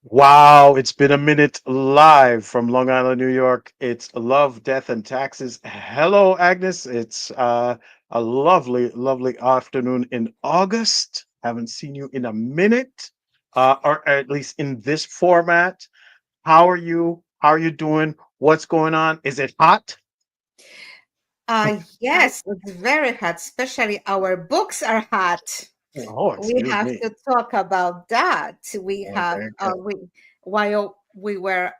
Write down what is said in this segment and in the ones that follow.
Wow, it's been a minute live from Long Island, New York. It's Love, Death, and Taxes. Hello, Agnes. It's a lovely, lovely afternoon in August. Haven't seen you in a minute, or at least in this format. How are you? How are you doing? What's going on? Is it hot? Yes, it's very hot, especially our books are hot. Oh, We excuse have me. to talk about that. We have, Okay, good. while we were,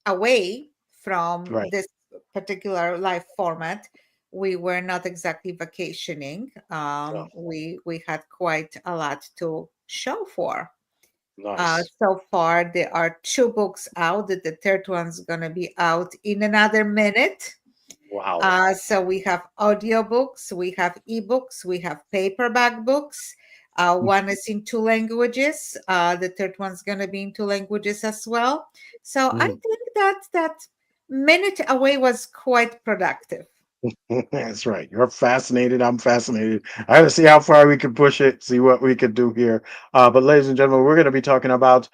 away from Right. this particular live format, we were not exactly vacationing. Oh, We had quite a lot to show for. nice. So far, there are two books out. The third one's gonna be out in another minute. Wow. So we have audiobooks, we have ebooks, we have paperback books. One is in two languages. The third one's going to be in two languages as well. So I Mhm. think that that minute away was quite productive. That's right. You're fascinated. I'm fascinated. I got to see how far we can push it, see what we can do here. But, ladies and gentlemen, we're going to be talking about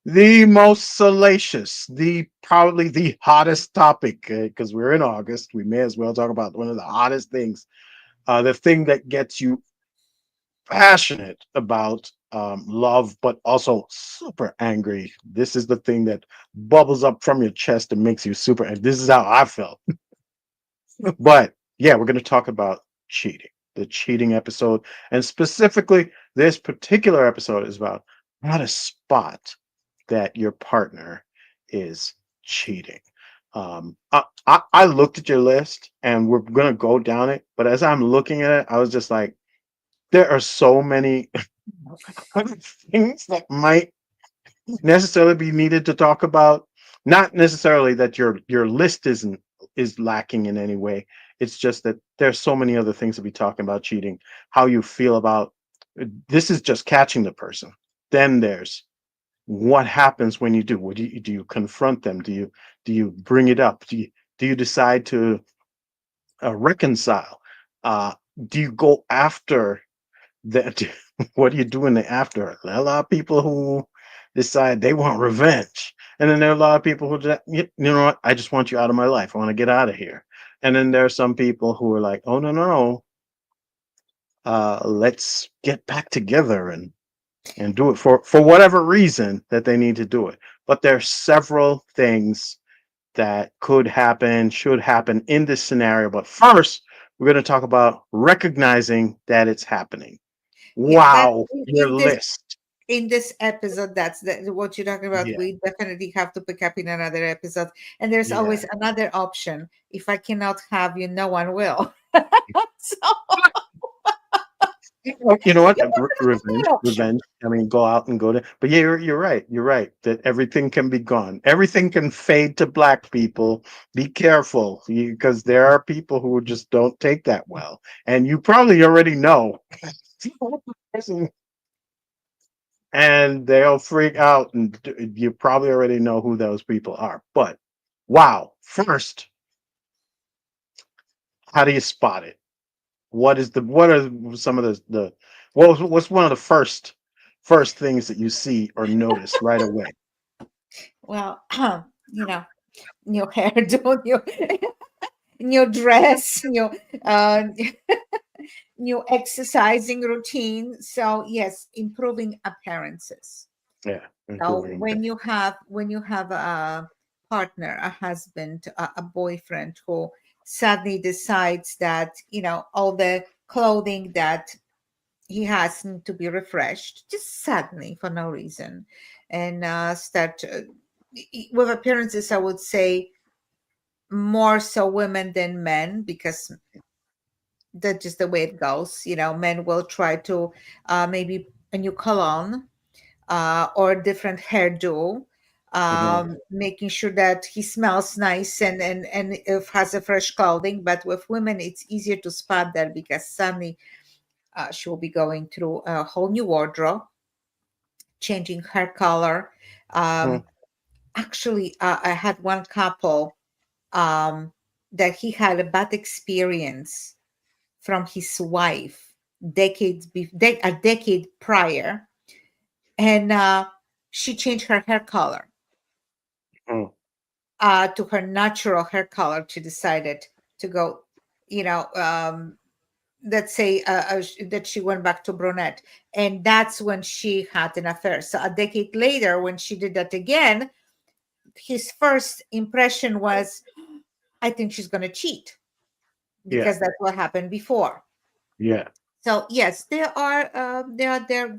the most salacious, the probably the hottest topic because we're in August. We may as well talk about one of the hottest things, the thing that gets you passionate about love, but also super angry. This is the thing that bubbles up from your chest and makes you super. And this is how I felt. But yeah, we're going to talk about cheating, the cheating episode. And specifically, this particular episode is about how to spot that your partner is cheating. I looked at your list and we're going to go down it. But as I'm looking at it, I was just like, there are so many things that might necessarily be needed to talk about. Not necessarily that your list is lacking in any way. It's just that there's so many other things to be talking about cheating. How you feel about this is just catching the person. Then there's what happens when you do. What do you confront them? Do you bring it up? Do you decide to reconcile? Uh, do you go after that? What do you do in the after? A lot of people who decide they want revenge, and then there are a lot of people who just, you know what? I just want you out of my life. I want to get out of here. And then there are some people who are like, oh no no no, let's get back together and do it for whatever reason that they need to do it. But there's several things that could happen, should happen in this scenario. But first, we're going to talk about recognizing that it's happening. Yeah, that Wow, your list. in this episode, what you're talking about. Yeah, We definitely have to pick up in another episode. And there's yeah. always another option. If I cannot have you, no one will. So Well, you know what? you want to have Revenge, that option. revenge. I mean, go out and go to. But yeah, you're right. You're right that everything can be gone. Everything can fade to black people. Be careful because there are people who just don't take that well, and you probably already know. And they'll freak out, and you probably already know who those people are. But wow, first, how do you spot it? What are some of the what's one of the first things that you see or notice right away? Well, you know, new hairdo, new dress, uh, new exercising routine. So yes, improving appearances. Yeah, So improving. when you have a partner, a husband, a boyfriend who suddenly decides that all the clothing that he has need to be refreshed just suddenly for no reason, and start with appearances. I would say more so women than men, because that's just the way it goes. Men will try to maybe a new cologne or a different hairdo, Mhm. making sure that he smells nice and if has a fresh clothing. But with women, it's easier to spot that because suddenly she will be going through a whole new wardrobe, changing hair color. Mhm. Um, Actually, I had one couple um, that he had a bad experience from his wife a decade prior. and she changed her hair color Mm. to her natural hair color. She decided to go, you know, let's say that she went back to brunette, and that's when she had an affair. So a decade later, when she did that again, his first impression was, I think she's going to cheat, Yeah. because that's what happened before. Yeah. So yes, there are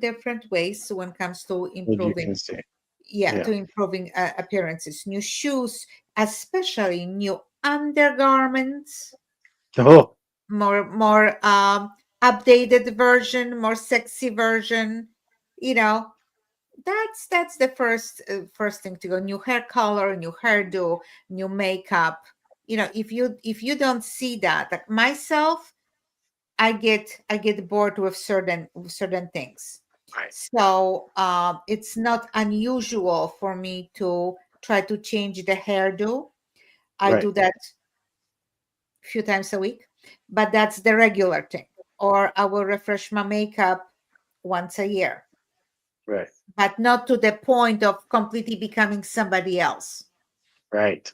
different ways when it comes to As you improving, can see. yeah, Yeah. to improving appearances. New shoes, especially new undergarments, Oh, more updated version, more sexy version. You know, that's the first thing to go. New hair color, new hairdo, new makeup. If you don't see that, like myself, I get bored with certain things. right. So it's not unusual for me to try to change the hairdo. I Right. do that a few times a week, but that's the regular thing. Or I will refresh my makeup once a year, Right. but not to the point of completely becoming somebody else. Right.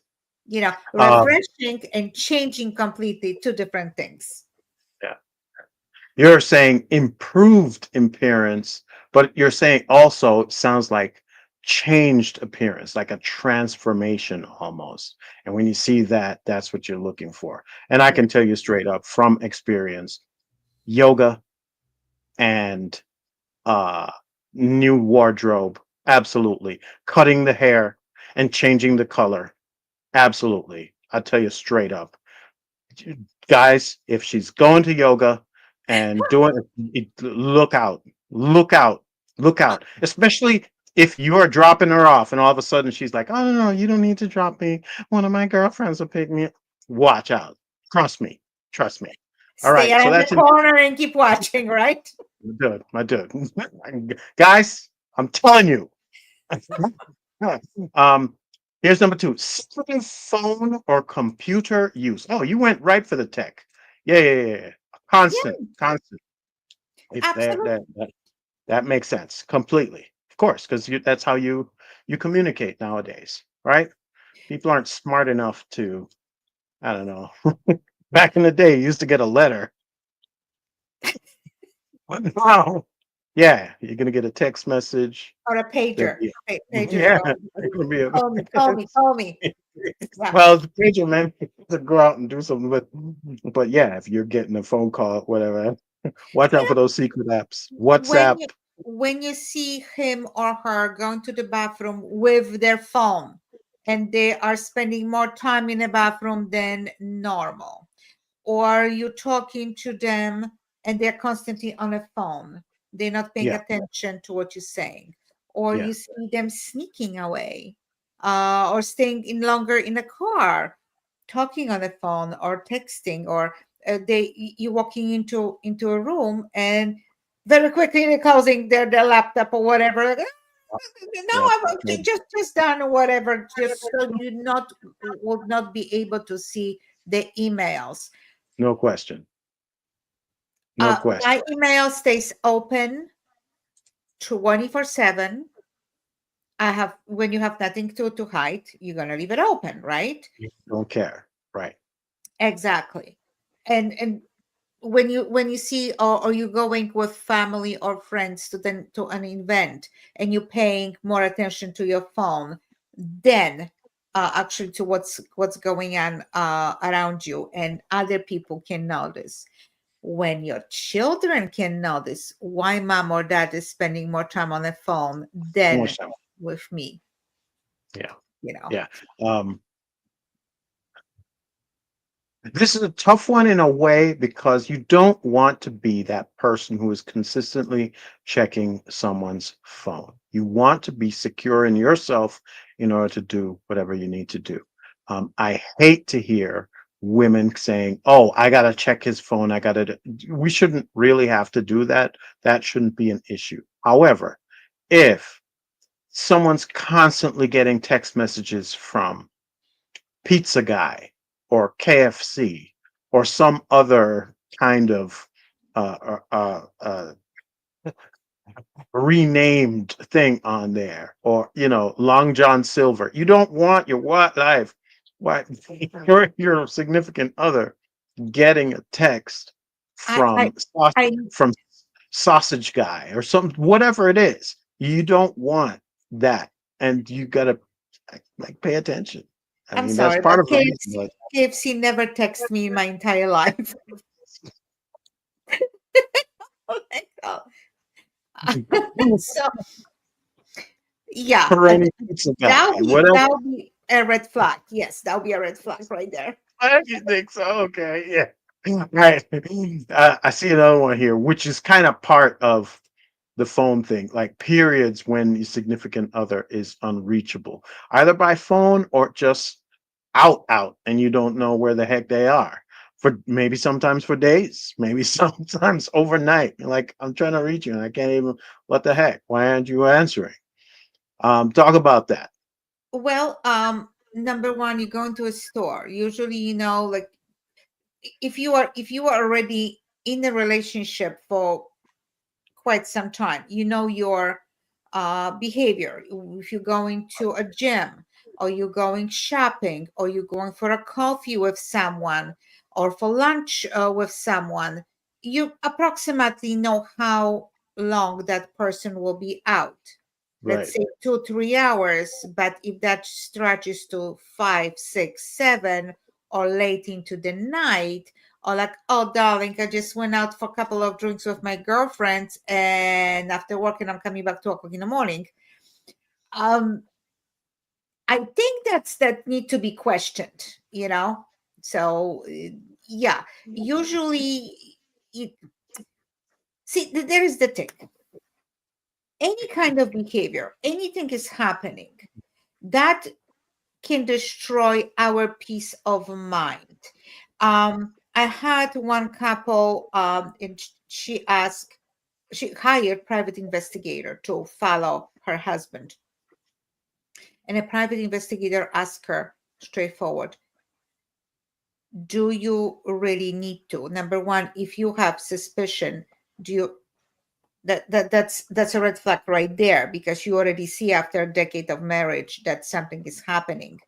Um, Refreshing and changing completely two different things. yeah. You're saying improved appearance, but you're saying also it sounds like changed appearance, like a transformation almost. And when you see that, that's what you're looking for. And I Yeah. can tell you straight up from experience, yoga and uh new wardrobe, absolutely. Cutting the hair and changing the color, absolutely. I tell you straight up, guys, if she's going to yoga and doing it, look out, look out, look Uh, out. Especially if you are dropping her off and all of a sudden she's like, "Oh no, you don't need to drop me. One of my girlfriends will pick me up." Watch out. Trust me. Trust me. All Stay right. So around the that's corner and keep watching, right? my dude. Guys, I'm telling you. um, here's number two: secretive phone or computer use. Oh, you went right for the tech. Yeah, yeah, yeah, yeah. Constant, Yeah, constant. If absolutely. that makes sense completely, of course, because that's how you communicate nowadays, right? People aren't smart enough to. I don't know. Back in the day, you used to get a letter. But now, yeah, you're gonna get a text message. Or a There'll pager. be Pager's yeah, going. it could be a Call me, call me, call me. Yeah. well, the pager man to go out and do something, but yeah, if you're getting a phone call, whatever, watch out Yeah. for those secret apps. When WhatsApp, you when you see him or her going to the bathroom with their phone, and they are spending more time in the bathroom than normal, or you're talking to them and they're constantly on a phone, they're not paying yeah, attention to what you're saying, or yeah, you see them sneaking away, or staying in longer in a car, talking on the phone or texting, or you walking into a room and very quickly they're closing their laptop or whatever, like, no, yeah, I'm just done or whatever, just so you not will not be able to see the emails. no question, no My question. email stays open 24/7. I have When you have nothing to hide, you're gonna leave it open, right? You don't care, right? Exactly. And when you see, or you going with family or friends to an event, and you're paying more attention to your phone than actually to what's going on around you, and other people can notice. When your children can notice why mom or dad is spending more time on the phone More than so, with me, yeah, you know. yeah. Um, This is a tough one in a way because you don't want to be that person who is consistently checking someone's phone. You want to be secure in yourself in order to do whatever you need to do. I hate to hear women saying, "Oh, I got to check his phone. I got to." We shouldn't really have to do that. That shouldn't be an issue. However, if someone's constantly getting text messages from Pizza Guy or KFC or some other kind of uh, uh, uh, uh, renamed thing on there, or Long John Silver. You don't want your life, what your significant other getting a text I, I, from I, from sausage guy or something, whatever it is. You don't want that, and you gotta like pay attention. I I'm mean, that's sorry, part but of the reason. Like, KFC never texted me in my entire life. Oh my God. So yeah, Perennial pizza that'll guy, be whatever. that'll be a red flag. Yes, that'll be a red flag right there. You think so? Okay, yeah. Right. I see another one here, which is kind of part of the phone thing, like periods when your significant other is unreachable, either by phone or just out, and you don't know where the heck they are. For maybe sometimes for days, maybe sometimes overnight. You're like, I'm trying to reach you, and I can't even. What the heck? Why aren't you answering? Talk about that. Well, number one, you go into a store. Usually, like if you are already in a relationship for quite some time. You know your behavior. If you're going to a gym, or you're going shopping, or you're going for a coffee with someone, or for lunch with someone, you approximately know how long that person will be out. Let's Right. say 2, 3 hours, but if that stretches to 5, 6, 7, or late into the night, or like, oh, darling, I just went out for a couple of drinks with my girlfriends, and after working, I'm coming back 2 o'clock in the morning. Um, I think that need to be questioned. So yeah, usually, you see, there is the thing. Any kind of behavior, anything is happening that can destroy our peace of mind. I had one couple, and she hired private investigator to follow her husband, and a private investigator asked her straightforward, do you really need to? Number one, if you have suspicion, do you that's a red flag right there, because you already see after a decade of marriage that something is happening.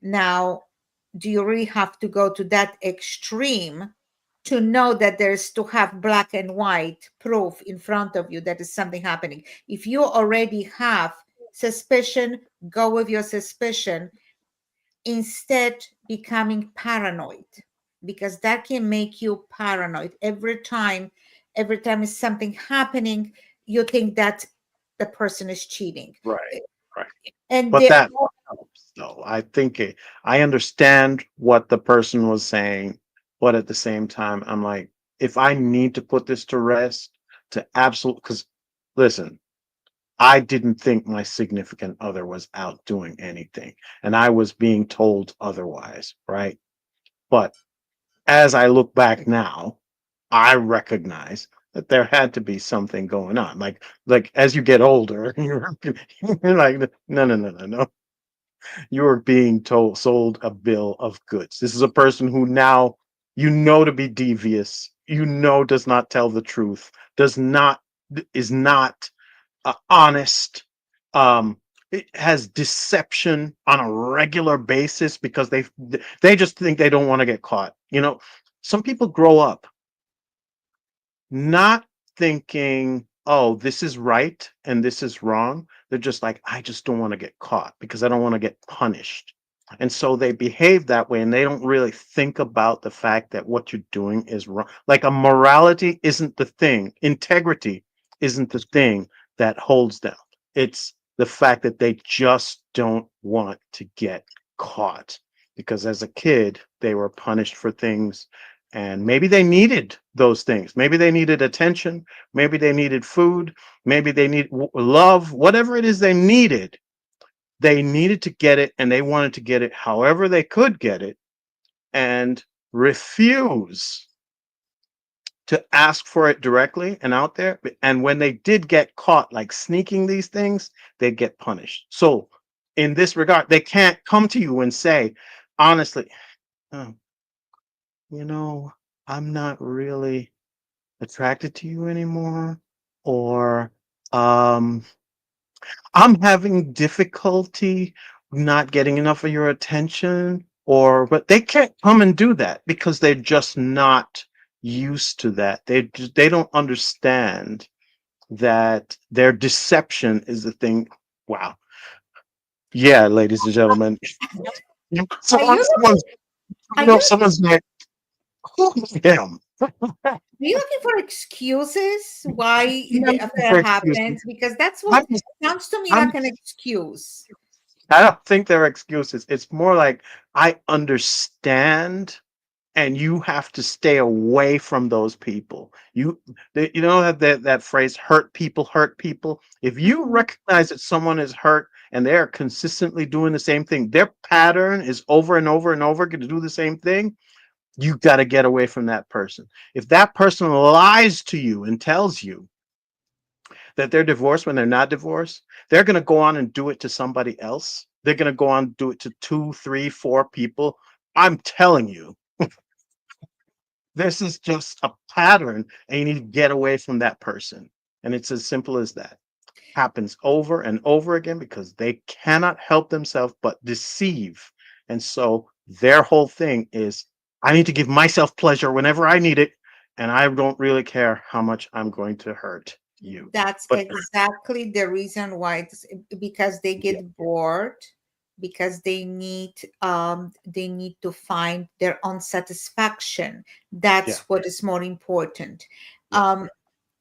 Now, do you really have to go to that extreme to know that there's to have black and white proof in front of you that is something happening? If you already have suspicion, go with your suspicion, instead becoming paranoid, because that can make you paranoid every time is something happening, you think that the person is cheating. Right. Right. And But there that helps, though. I understand what the person was saying, but at the same time, I'm like, if I need to put this to rest, to absolute, because listen, I didn't think my significant other was out doing anything, and I was being told otherwise, right? But as I look back now, I recognize that there had to be something going on. Like as you get older, you're like, no, no, no, no, no. You're being sold a bill of goods. This is a person who now to be devious, does not tell the truth, does not is not honest, it has deception on a regular basis because they just think they don't want to get caught. Some people grow up not thinking, oh, this is right and this is wrong. They're just like, I just don't want to get caught because I don't want to get punished. And so they behave that way and they don't really think about the fact that what you're doing is wrong. Like a morality isn't the thing, integrity isn't the thing that holds them. It's the fact that they just don't want to get caught because as a kid, they were punished for things and maybe they needed those things. Maybe they needed attention. Maybe they needed food. Maybe they need love. Whatever it is they needed to get it, and they wanted to get it however they could get it, and refuse to ask for it directly and out there. And when they did get caught, like sneaking these things, they'd get punished. So, in this regard, they can't come to you and say, honestly, "Oh, you know, I'm not really attracted to you anymore, or Um, I'm having difficulty not getting enough of your attention, or but they can't come and do that because they're just not used to that. They don't understand that their deception is the thing. Wow. Yeah, ladies and gentlemen. Are you Someone's, are you someone's like, who is him? are you looking for excuses why I'm the not looking affair for excuses. happens? Because that's what I'm just, sounds to me I'm like an excuse. I don't think they're excuses. It's more like I understand, and you have to stay away from those people. You know that phrase, hurt people hurt people. If you Mhm. recognize that someone is hurt and they are consistently doing the same thing, their pattern is over and over and over going to do the same thing, you got to get away from that person. If that person lies to you and tells you that they're divorced when they're not divorced, they're going to go on and do it to somebody else. They're going to go on and do it to two, three, four people. I'm telling you, this is just a pattern, and you need to get away from that person. And it's as simple as that. Happens over and over again because they cannot help themselves but deceive. And so their whole thing is, I need to give myself pleasure whenever I need it, and I don't really care how much I'm going to hurt you. That's But exactly the reason why because they yeah, get bored, because they need to find their own satisfaction. yeah, That's what is more important. yeah, Um,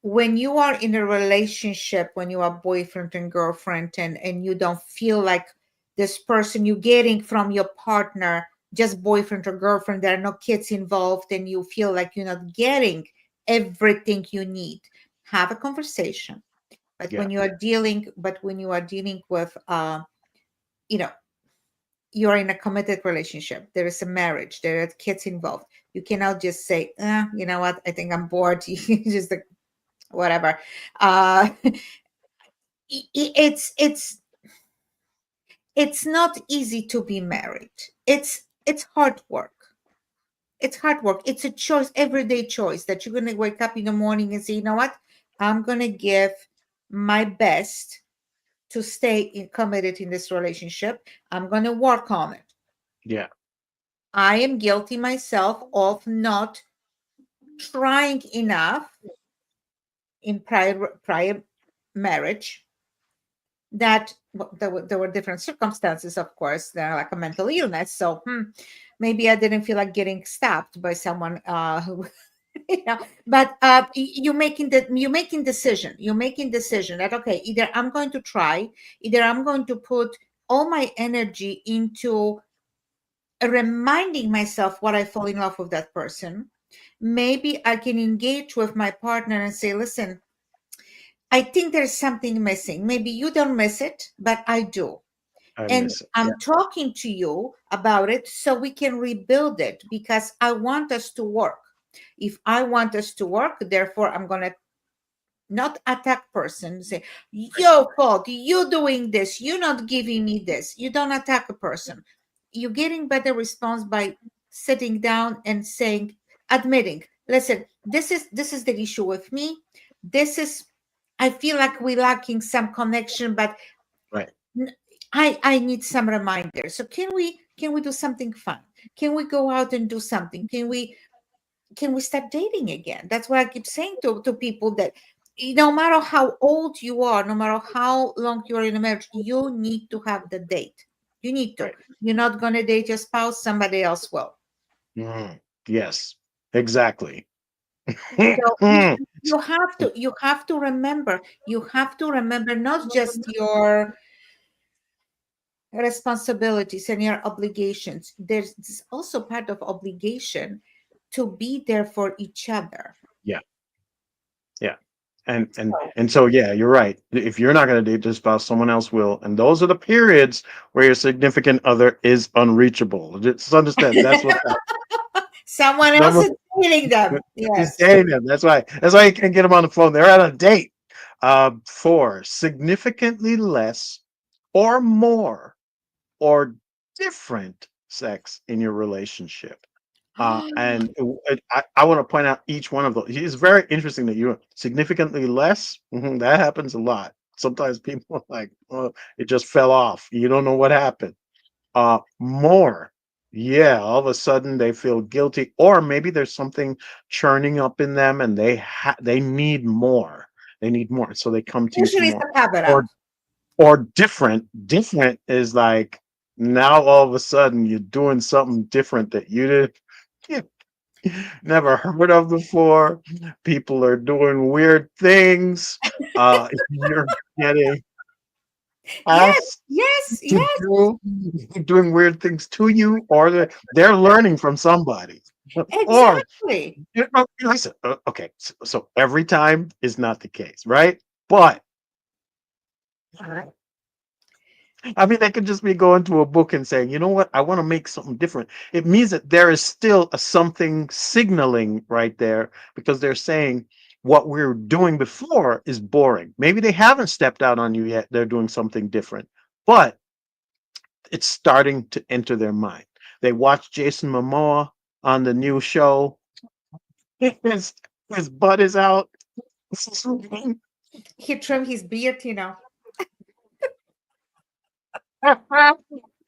when you are in a relationship, when you are boyfriend and girlfriend, and you don't feel like this person you're getting from your partner, just boyfriend or girlfriend, there are no kids involved, and you feel like you're not getting everything you need, have a conversation. But yeah, when you are dealing with you know you're in a committed relationship, there is a marriage, there are kids involved, you cannot just say, you know what, I think I'm bored. You just like, whatever. It's not easy to be married. It's hard work. It's hard work. It's a choice, everyday choice, that you're going to wake up in the morning and say, you know what, I'm going to give my best to stay committed in this relationship. I'm going to work on it. yeah, I am guilty myself of not trying enough in prior marriage. That well, there were different circumstances, of course. There like a mental illness, so maybe I didn't feel like getting stabbed by someone who but you're making decision that, okay, either I'm going to try, either I'm going to put all my energy into reminding myself what I fall in love with that person. Maybe I can engage with my partner and say, listen, I think there's something missing. Maybe you don't miss it, but I do. I And miss it. Yeah, I'm talking to you about it so we can rebuild it, because I want us to work. If I want us to work, therefore I'm going to not attack person, say, right, your fault, you doing this, you not giving me this. You don't attack a person. You're getting better response by sitting down and saying, admitting, listen, this is the issue with me. This is, I feel like we're lacking some connection, but right, n- I need some reminder. So can we do something fun? Can we go out and do something? Can we start dating again? That's what I keep saying to people, that no matter how old you are, no matter how long you're in a marriage, you need to have the date. You need to. right. You're not going to date your spouse, somebody else will. Mm, yes, exactly. So you have to remember not just your responsibilities and your obligations. There's also part of obligation to be there for each other. Yeah, yeah. And so yeah, you're right. If you're not going to date this spouse, someone else will. And those are the periods where your significant other is unreachable. Just understand that's what that Someone else number is dating them. is Yes. dating them. That's why you can't get them on the phone. They're at a date. For significantly less or more or different sex in your relationship. I want to point out each one of those. It's very interesting that you significantly less. That happens a lot. Sometimes people are like, oh, it just fell off. You don't know what happened. More. Yeah, all of a sudden they feel guilty, or maybe there's something churning up in them, and they need more. They need more, so they come to you for Usually it's more. a cover up. Or different. Different is like now all of a sudden you're doing something different that you did never heard of before. People are doing weird things. You're getting Yes, asked yes, to yes, do doing weird things to you, or they're learning from somebody. Or exactly. listen, okay, so every time is not the case, right? But I mean, they could just be going to a book and saying, you know what, I want to make something different. It means that there is still a something signaling right there, because they're saying what we are doing before is boring. Maybe they haven't stepped out on you yet. They're doing something different, but it's starting to enter their mind. They watch Jason Momoa on the new show. His, his butt is out. He trimmed his beard.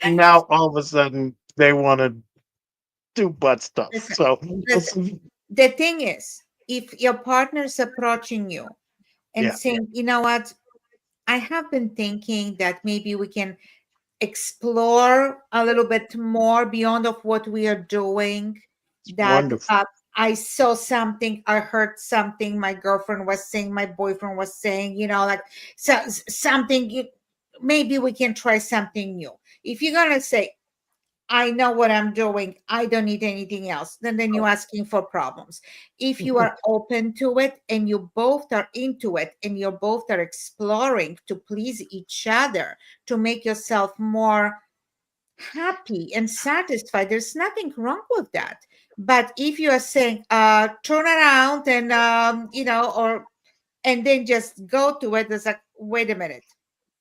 Now all of a sudden they want to do butt stuff. Listen, So listen. The thing is, if your partner is approaching you and yeah, saying, you know what, I have been thinking that maybe we can explore a little bit more beyond of what we are doing, it's that wonderful. I saw something, I heard something my girlfriend was saying, my boyfriend was saying, like, something, maybe we can try something new. If you're going to say, I know what I'm doing, I don't need anything else, then you're asking for problems. If you are open to it and you both are into it and you both are exploring to please each other, to make yourself more happy and satisfied, there's nothing wrong with that. But if you are saying, turn around and or and then just go to it, it's like, wait a minute,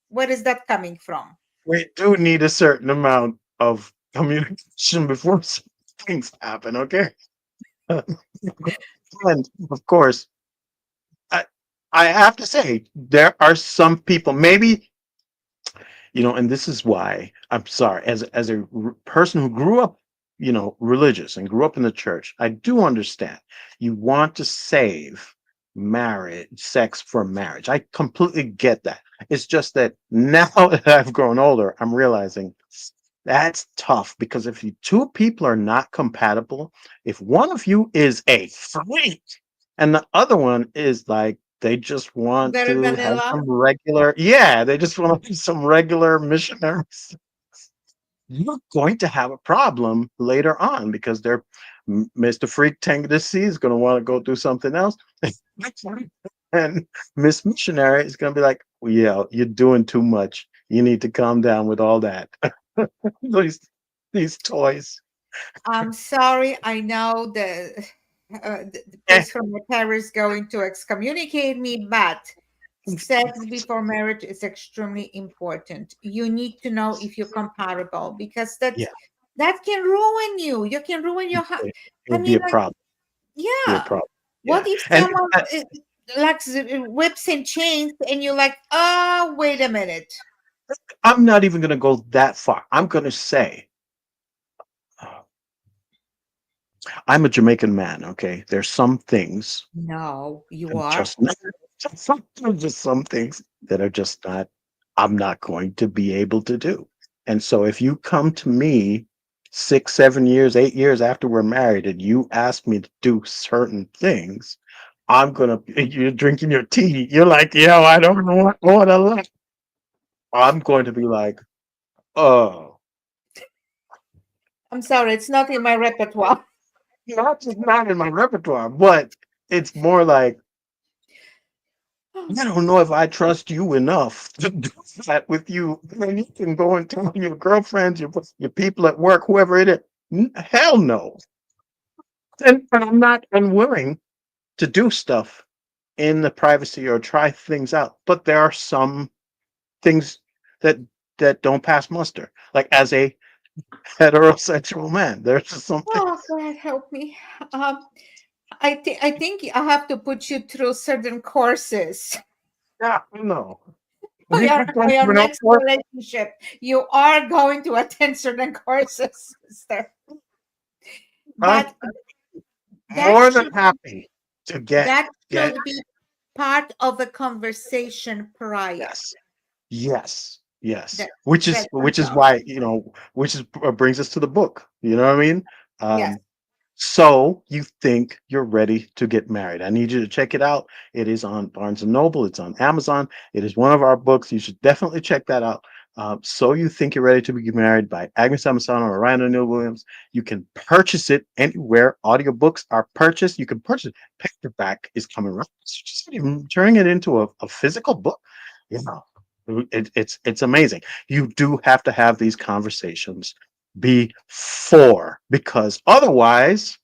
where is that coming from? We do need a certain amount of communication before things happen, okay? And of course, I, I have to say, there are some people, maybe, and this is why I'm sorry, as a person who grew up, religious and grew up in the church, I do understand you want to save marriage, sex for marriage. I completely get that. It's just that now that I've grown older, I'm realizing that's tough, because if you two people are not compatible, if one of you is a freak and the other one is like they just want Very to have vanilla. some regular, yeah, they just want to have some regular missionaries, you're going to have a problem later on, because they're Mr. Freak Tank this Sea is going to want to go do something else. And Miss Missionary is going to be like, well, yeah, you're doing too much. You need to calm down with all that. these, these toys. I'm sorry. I know the Eh, priest from the parish going to excommunicate me, but sex before marriage is extremely important. You need to know if you're compatible, because yeah, that can ruin you. You can ruin your. it, I it'll be mean, a like, problem. Be a yeah. problem. What Yeah. if And someone likes whips and chains, and you're like, oh, wait a minute. I'm not even going to go that far. I'm going to say, I'm a Jamaican man, okay? There's some things No, you and are. just not, just some things that are just not, I'm not going to be able to do. And so if you come to me 6, 7 years, 8 years after we're married and you ask me to do certain things, I'm gonna, you're drinking your tea. You're like, yo, I don't know what I like. I'm going to be like, oh, I'm sorry, it's not in my repertoire. not just not in my repertoire, but it's more like, I don't know if I trust you enough to do that with you. I mean, you can go and tell your girlfriends, your people at work, whoever it is. Hell no. And I'm not unwilling to do stuff in the privacy or try things out. But there are some things that don't pass muster. Like as a heterosexual men. There's just something. Oh, God, help me. Um, I think I have to put you through certain courses Yeah, no. for We've your been going for your through no next course. relationship. You are going to attend certain courses, sister. I'm But that more than should happy to get that should be part of a conversation prior. yes. Yes, yes. That Which is that I'm telling why, you. which is brings us to the book. You know what I mean? Yes, Um, so you think you're ready to get married. I need you to check it out. It is on Barnes and Noble. It's on Amazon. It is one of our books. You should definitely check that out. So you think you're ready to be married by Agnes Amisano or Ryan O'Neill Williams. You can purchase it anywhere audiobooks are purchased. You can purchase it. Paperback is coming around. So just even turning it into a physical book. You know, it's amazing. You do have to have these conversations before, because otherwise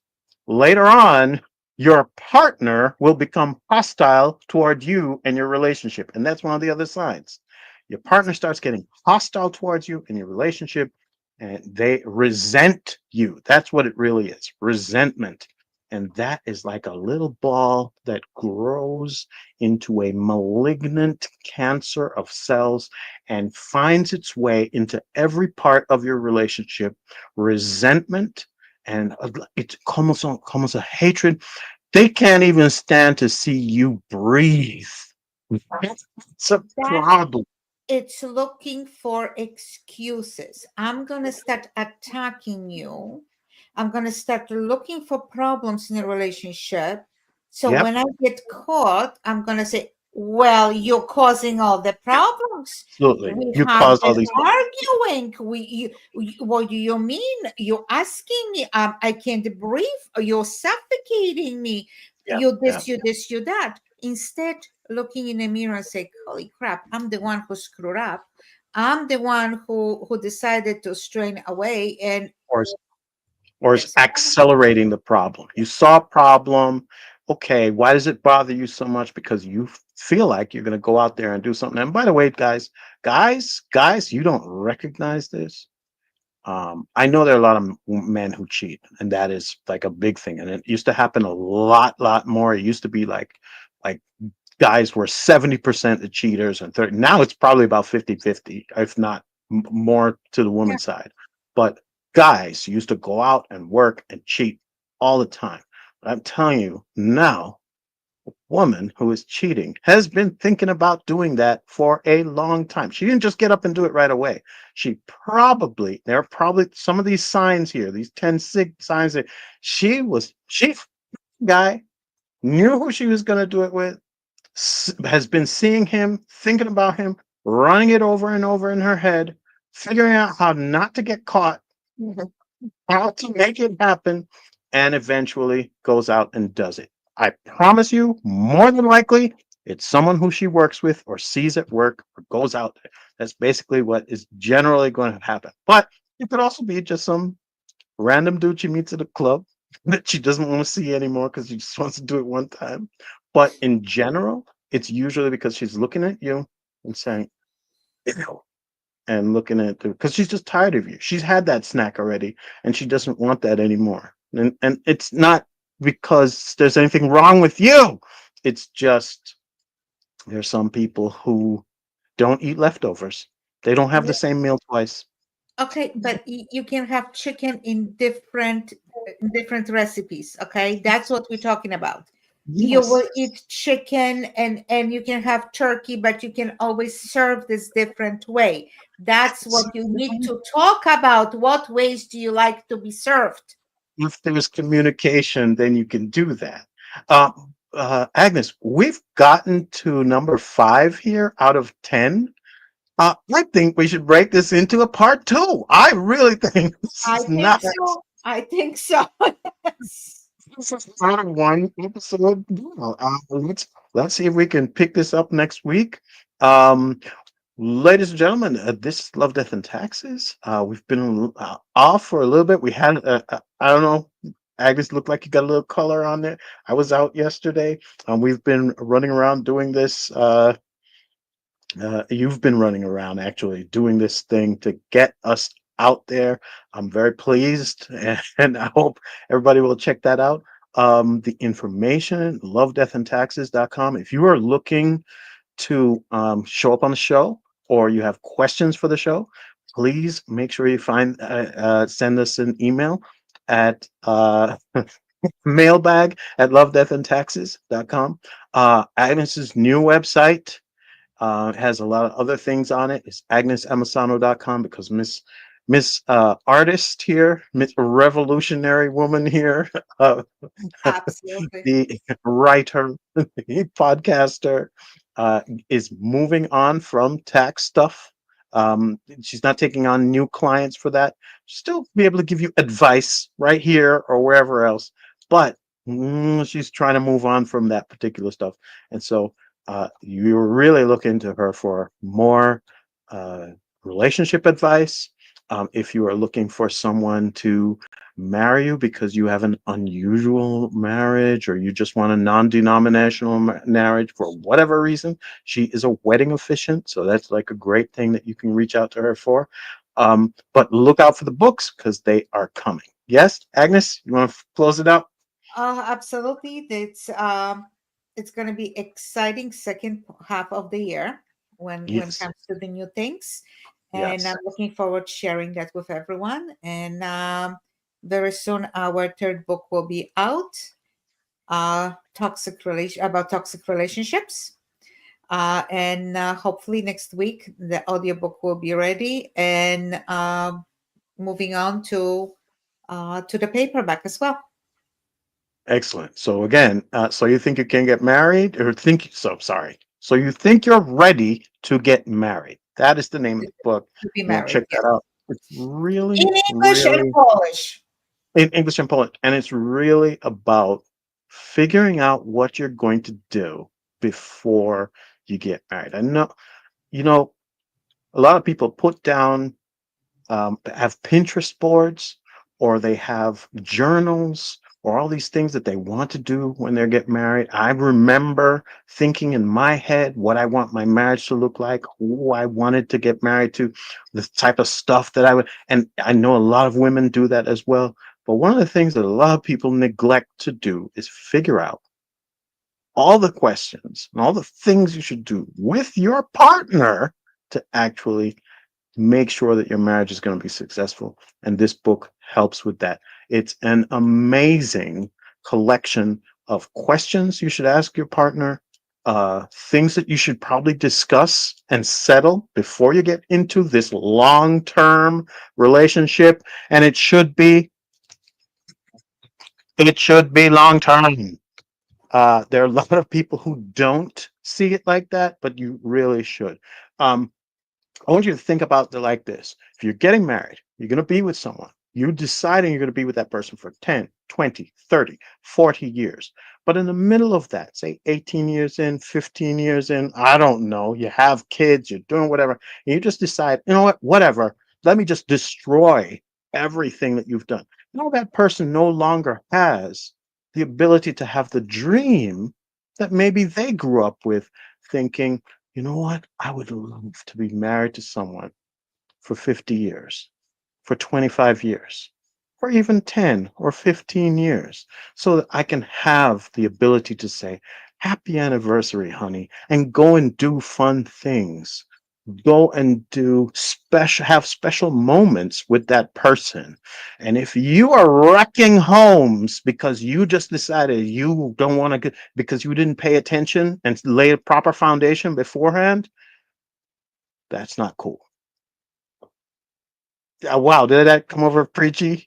later on your partner will become hostile toward you and your relationship, and that's one of the other signs. Your partner starts getting hostile towards you in your relationship, and they resent you. That's what it really is, resentment. And that is like a little ball that grows into a malignant cancer of cells and finds its way into every part of your relationship. Resentment, and it's almost a hatred. They can't even stand to see you breathe. It's a that problem. it's looking for excuses. I'm going to start attacking you. I'm going to start looking for problems in a relationship. So Yep, when I get caught, I'm going to say, well, you're causing all the problems. absolutely. We You have caused been all these. arguing. What do you mean? You're asking me. I can't breathe. You're suffocating me. Yeah, yeah. You this, you that. Instead, looking in the mirror and say, holy crap, I'm the one who screwed up. I'm the one who decided to strain away, and Or or is it's accelerating the problem. You saw a problem. Okay, why does it bother you so much? Because you feel like you're going to go out there and do something. And by the way, guys, you don't recognize this. I know there are a lot of men who cheat, and that is like a big thing. And it used to happen a lot more. It used to be like guys were 70% the cheaters and 30. Now it's probably about 50-50, if not more to the yeah. woman's side. But guys used to go out and work and cheat all the time. But I'm telling you now, woman who is cheating has been thinking about doing that for a long time. She didn't just get up and do it right away. There are probably some of these signs here, these 10 signs that she guy knew who she was going to do it with, has been seeing him, thinking about him, running it over and over in her head, figuring out how not to get caught, how to make it happen, and eventually goes out and does it. I promise you, more than likely, it's someone who she works with or sees at work or goes out there. That's basically what is generally going to happen. But it could also be just some random dude she meets at a club that she doesn't want to see anymore because she just wants to do it one time. But in general, it's usually because she's looking at you and saying, ew, and looking at the, because she's just tired of you. She's had that snack already and she doesn't want that anymore. And it's not because there's anything wrong with you. It's just there's some people who don't eat leftovers. They don't have the same meal twice. Okay, but you can have chicken in different recipes. Okay, that's what we're talking about. You Yes. will eat chicken and you can have turkey, but you can always serve this different way. That's what you need to talk about. What ways do you like to be served? If there's communication, then you can do that. Uh, Agnes, we've gotten to number 5 here out of 10. I think we should break this into a part 2. I really think this I is think not so. I think so. Yes. this is not a one episode deal. Let's see if we can pick this up next week. Um, Ladies and gentlemen, this is Love, Death, and Taxes. We've been off for a little bit. We had, I don't know, Agnes looked like you got a little color on there. I was out yesterday. We've been running around doing this. You've been running around actually doing this thing to get us out there. I'm very pleased, and I hope everybody will check that out. The information, lovedeathandtaxes.com. If you are looking to show up on the show or you have questions for the show, please make sure you send us an email at mailbag at lovedeathandtaxes.com. Agnes's new website has a lot of other things on it. It's agnesamisano.com because Miss Artist here, Miss Revolutionary Woman here, uh, Absolutely. the writer, the podcaster, uh, is moving on from tax stuff. She's not taking on new clients for that. Still be able to give you advice right here or wherever else, but she's trying to move on from that particular stuff. And so you're really looking to her for more uh, relationship advice. If you are looking for someone to marry you because you have an unusual marriage or you just want a non-denominational marriage for whatever reason, she is a wedding officiant, so that's like a great thing that you can reach out to her for. But look out for the books because they are coming. Yes, Agnes, you want to close it out? Absolutely. It's going to be exciting second half of the year when it Yes, comes to the new things, and I'm yes. looking forward to sharing that with everyone. And very soon, our third book will be out. Toxic relationships. And hopefully next week the audiobook will be ready, and moving on to the paperback as well. Excellent. So again, so you think you can get married, or think so? Sorry. So you think you're ready to get married? That is the name of the book. To be You want to married, check that yes. out? It's really, In English and really Polish. in English and Polish, and it's really about figuring out what you're going to do before you get married. I know, you know, a lot of people put down have Pinterest boards or they have journals or all these things that they want to do when they get married. I remember thinking in my head what I want my marriage to look like, who I wanted to get married to, the type of stuff that I would. And I know a lot of women do that as well. But one of the things that a lot of people neglect to do is figure out all the questions and all the things you should do with your partner to actually make sure that your marriage is going to be successful. And this book helps with that. It's an amazing collection of questions you should ask your partner, things that you should probably discuss and settle before you get into this long term relationship. And it should be long term. There are a lot of people who don't see it like that, but you really should. Um, I want you to think about it like this. If you're getting married, you're going to be with someone. You're deciding you're going to be with that person for 10, 20, 30, 40 years. But in the middle of that, say 18 years in, 15 years in, I don't know, you have kids, you're doing whatever, and you just decide, you know what, whatever, let me just destroy everything that you've done. Now that person no longer has the ability to have the dream that maybe they grew up with, thinking, you know what? I would love to be married to someone for 50 years, for 25 years, or even 10 or 15 years, so that I can have the ability to say, happy anniversary, honey, and go and do fun things. Go and have special moments with that person. And if you are wrecking homes because you just decided you don't want to, because you didn't pay attention and lay a proper foundation beforehand, that's not cool. Wow, did that come over preachy?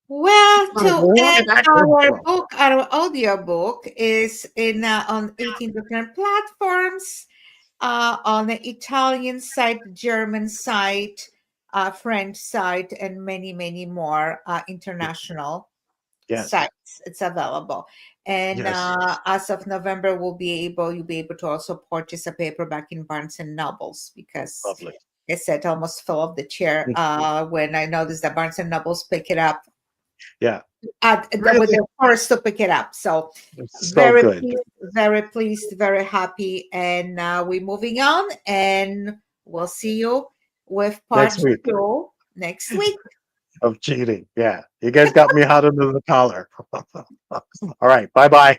Well, Like, to where end did that come our from? book, our audio book is in on 18 different platforms, on the Italian site, German site, French site, and many, many more international Yes, sites. It's available. And yes, as of November, you'll be able to also purchase a paperback in Barnes and Nobles, because lovely. I said almost fell off the chair when I noticed that Barnes and Nobles pick it up Yeah, with really, the first to pick it up. So it's so good. very pleased, very happy, and we're moving on, and we'll see you with part Next week two next week. of cheating. Yeah. You guys got me hot under the collar. All right. Bye bye.